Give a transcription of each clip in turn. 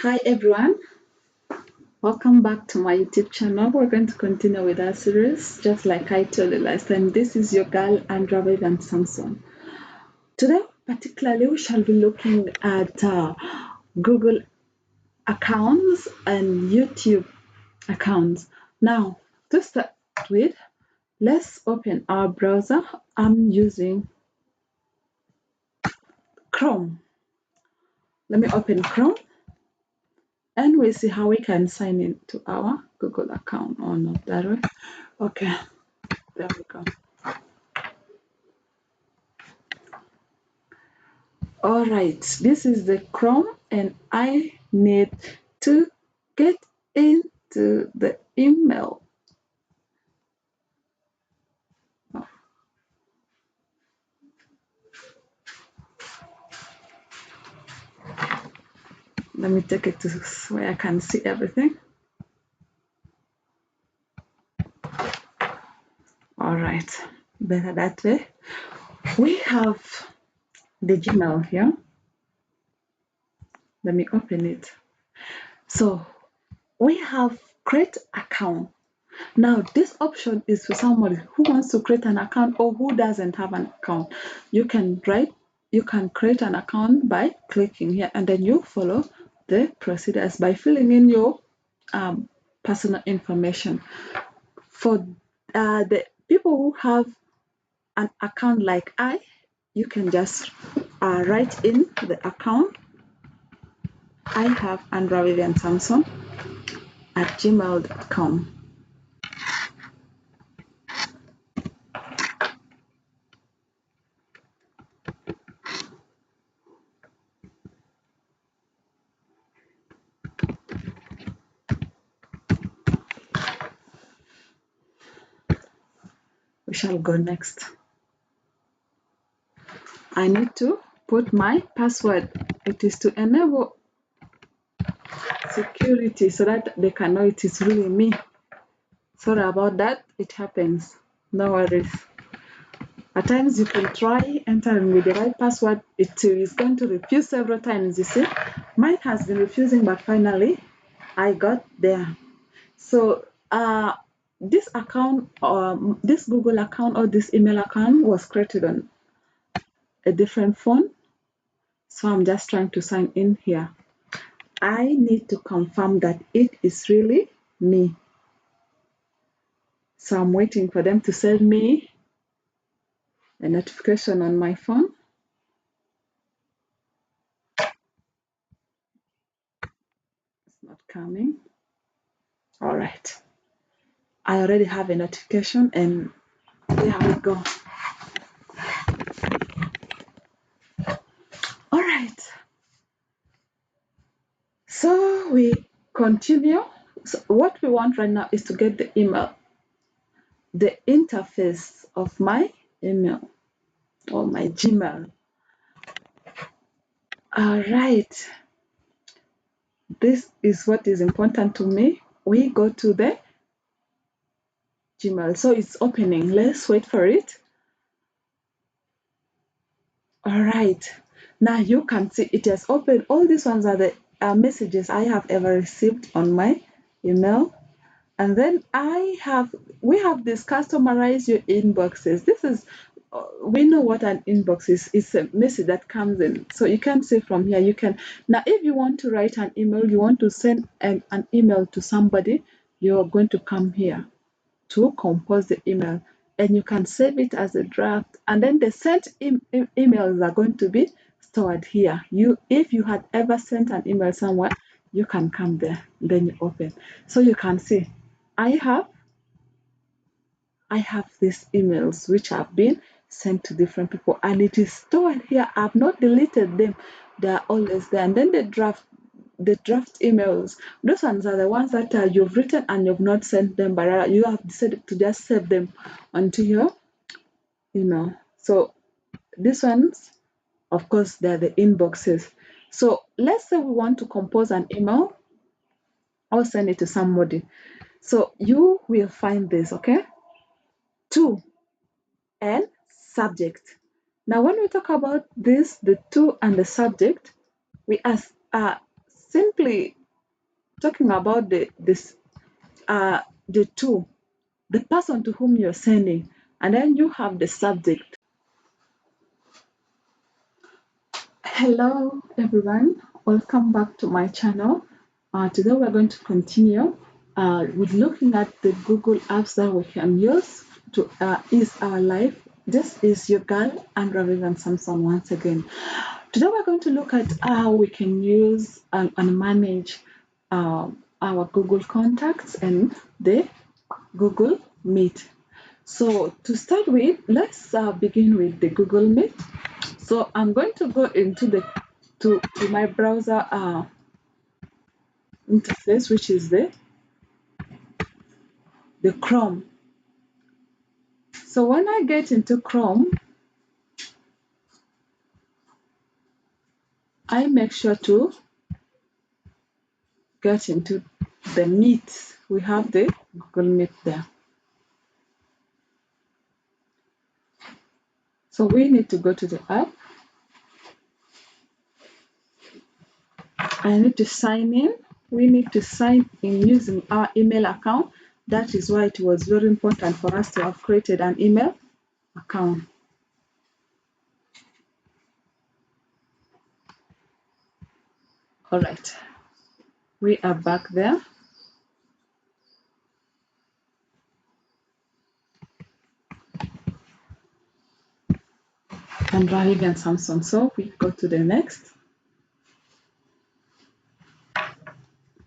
Hi everyone, welcome back to my YouTube channel. We're going to continue with our series, just like I told you last time. This is your girl Andra Vivian Samson. Today, particularly, we shall be looking at Google accounts and YouTube accounts. Now, to start with, let's open our browser. I'm using Chrome. Let me open Chrome and we'll see how we can sign in to our Google account or not that way. Okay, there we go. All right, this is the Chrome and I need to get into the email. Oh, let me take it to where I can see everything. All right, better that way. We have the Gmail here. Let me open it. So we have create account. Now, this option is for somebody who wants to create an account or who doesn't have an account. You can create an account by clicking here and then you follow the procedures by filling in your personal information. For the people who have an account like you can just write in the account. I have Andra Vivian Samson at gmail.com. We shall go next. I need to put my password. It is to enable security so that they can know it is really me. Sorry about that, it happens. No worries. At times you can try entering with the right password. It is going to refuse several times, you see. Mine has been refusing, but finally I got there. So this account, this Google account or this email account was created on a different phone. So I'm just trying to sign in here. I need to confirm that it is really me. So I'm waiting for them to send me a notification on my phone. It's not coming. All right. I already have a notification and there we go. All right. So we continue. So what we want right now is to get the email, the interface of my email or my Gmail. All right. This is what is important to me. We go to the Gmail. So it's opening. Let's wait for it. All right. Now you can see it has opened. All these ones are the messages I have ever received on my email. And then we have this customize your inboxes. This is, we know what an inbox is. It's a message that comes in. So you can see from here, you can, now if you want to write an email, you want to send an email to somebody, you're going to come here to compose the email and you can save it as a draft, and then the sent emails are going to be stored here. If you had ever sent an email somewhere, you can come there, then you open. So you can see I have these emails which have been sent to different people and it is stored here. I've not deleted them, they're always there. And then the draft emails, those ones are the ones that you've written and you've not sent them, but you have decided to just save them onto your email. So these ones, of course, they're the inboxes. So let's say we want to compose an email or send it to somebody. So you will find this, okay? To and subject. Now, when we talk about this, the to and the subject, we ask simply talking about the two, the person to whom you're sending, and then you have the subject. Hello everyone, welcome back to my channel. Today we're going to continue with looking at the Google apps that we can use to ease our life. This is your girl Andra Vivian Samson once again. Today we're going to look at how we can use and manage our Google contacts and the Google Meet. So to start with, let's begin with the Google Meet. So I'm going to go into to my browser interface, which is the Chrome. So when I get into Chrome, I make sure to get into the Meet. We have the Google Meet there. So we need to go to the app. I need to sign in. We need to sign in using our email account. That is why it was very important for us to have created an email account. All right, we are back there. And Vivian and Samsung. So we go to the next.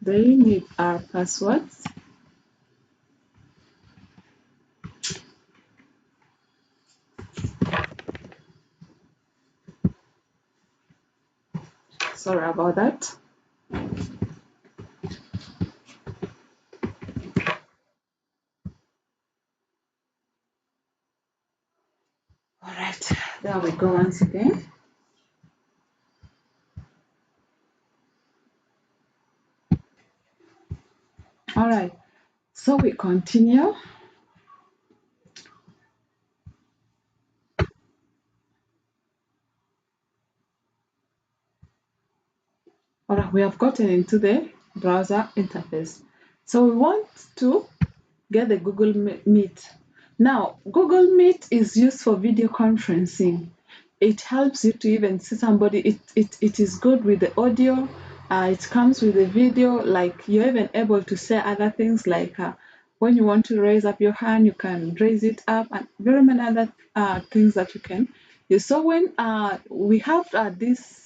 They need our passwords. Sorry about that. All right, there we go once again. All right, so we continue. All right, we have gotten into the browser interface. So we want to get the Google Meet. Now, Google Meet is used for video conferencing. It helps you to even see somebody. It is good with the audio. It comes with the video. Like you're even able to say other things like when you want to raise up your hand, you can raise it up, and very many other things that you can use. So when we have these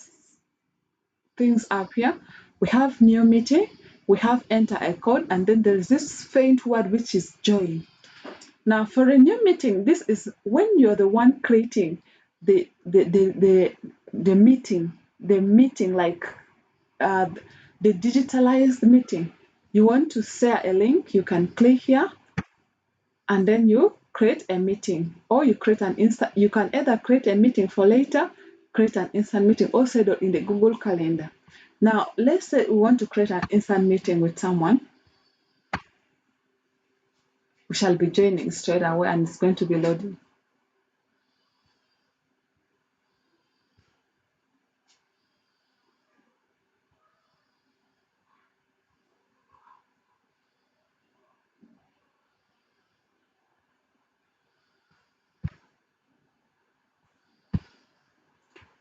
things up here, we have new meeting, we have enter a code, and then there's this faint word which is join. Now, for a new meeting, this is when you're the one creating the meeting, like the digitalized meeting. You want to share a link, you can click here, and then you create a meeting, or you create an instant. You can either create a meeting for later, create an instant meeting, or set it in the Google Calendar. Now, let's say we want to create an instant meeting with someone. We shall be joining straight away, and it's going to be loading.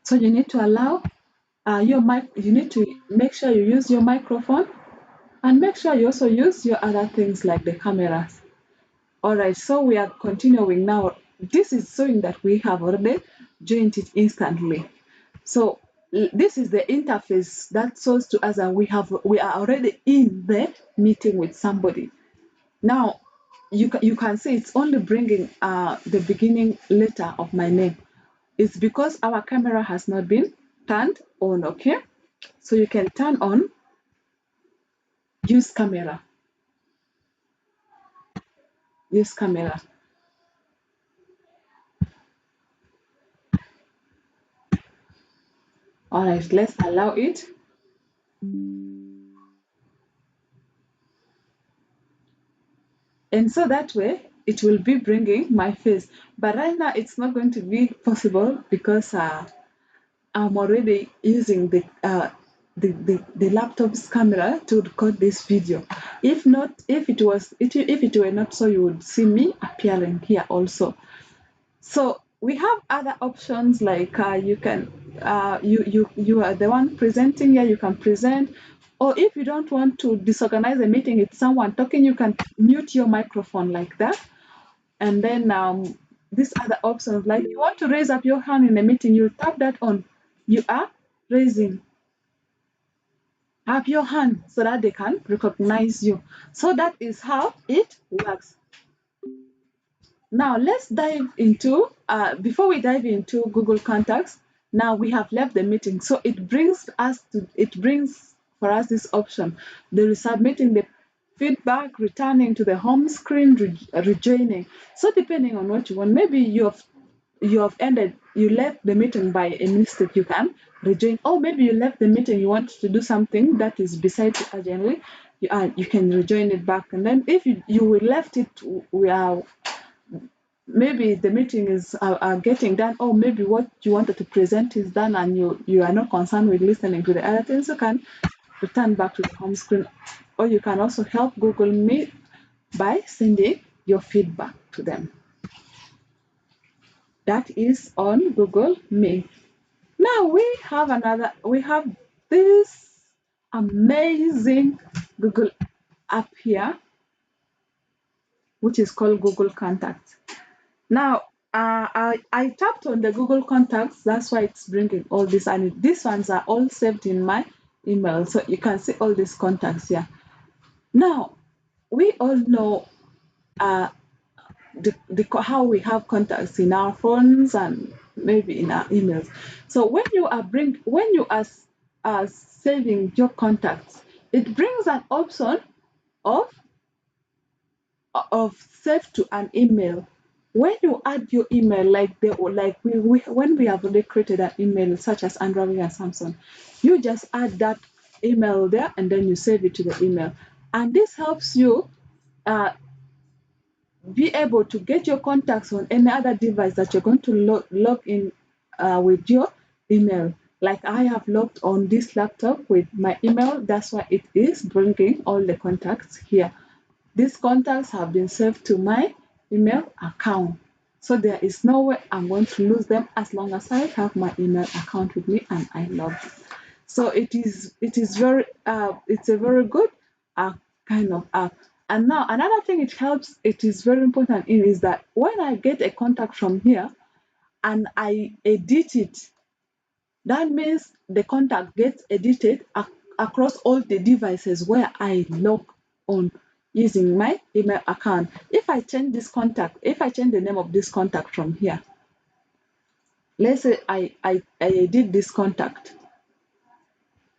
So you need to allow your mic. You need to make sure you use your microphone, and make sure you also use your other things like the cameras. All right, so we are continuing now. This is showing that we have already joined it instantly. So this is the interface that shows to us that we are already in the meeting with somebody. Now you can see it's only bringing the beginning letter of my name. It's because our camera has not been turned on. Okay, so you can turn on use camera. Use camera. All right, let's allow it. And so that way it will be bringing my face. But right now it's not going to be possible because I'm already using the laptop's camera to record this video. If not, if it were not so, you would see me appearing here also. So we have other options like you can you are the one presenting here, you can present, or if you don't want to disorganize a meeting, it's someone talking, you can mute your microphone like that. And then these other options, like you want to raise up your hand in a meeting, you tap that on. You are raising up your hand so that they can recognize you. So that is how it works. Now let's dive into, before we dive into Google Contacts, now we have left the meeting. So it brings for us this option. There is submitting the feedback, returning to the home screen, rejoining. So depending on what you want, maybe you left the meeting by a mistake, you can rejoin. Or maybe you left the meeting, you want to do something that is beside you urgently, you can rejoin it back. And then if you left it, maybe the meeting is getting done, or maybe what you wanted to present is done and you are not concerned with listening to the other things, you can return back to the home screen. Or you can also help Google Meet by sending your feedback to them. That is on Google Meet. Now we have this amazing Google app here, which is called Google Contacts. Now, I tapped on the Google Contacts, that's why it's bringing all this, and these ones are all saved in my email, so you can see all these contacts here. Now, we all know how we have contacts in our phones and maybe in our emails. So when you are saving your contacts, it brings an option of save to an email. When you add your email, when we have already created an email such as Android and Samsung, you just add that email there and then you save it to the email. And this helps you be able to get your contacts on any other device that you're going to log in with your email. Like I have logged on this laptop with my email, that's why it is bringing all the contacts here. These contacts have been saved to my email account. So there is no way I'm going to lose them as long as I have my email account with me and I log in. So it's a very good kind of app. And now another thing it is very important in is that when I get a contact from here and I edit it, that means the contact gets edited across all the devices where I log on using my email account. If I change the name of this contact from here, let's say I edit this contact,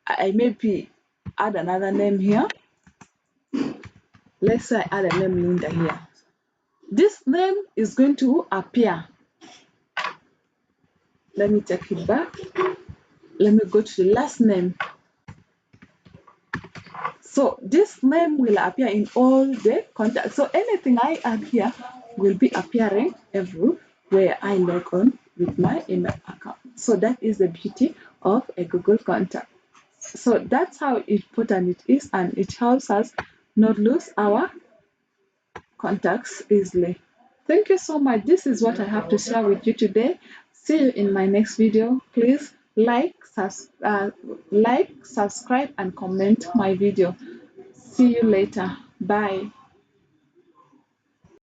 I maybe add another name here. Let's say I add a name Linda here. This name is going to appear. Let me take it back. Let me go to the last name. So this name will appear in all the contacts. So anything I add here will be appearing everywhere I log on with my email account. So that is the beauty of a Google contact. So that's how important it is, and it helps us not lose our contacts easily. Thank you so much. This is what I have to share with you today. See you in my next video. Please like, subscribe, and comment my video. See you later. Bye.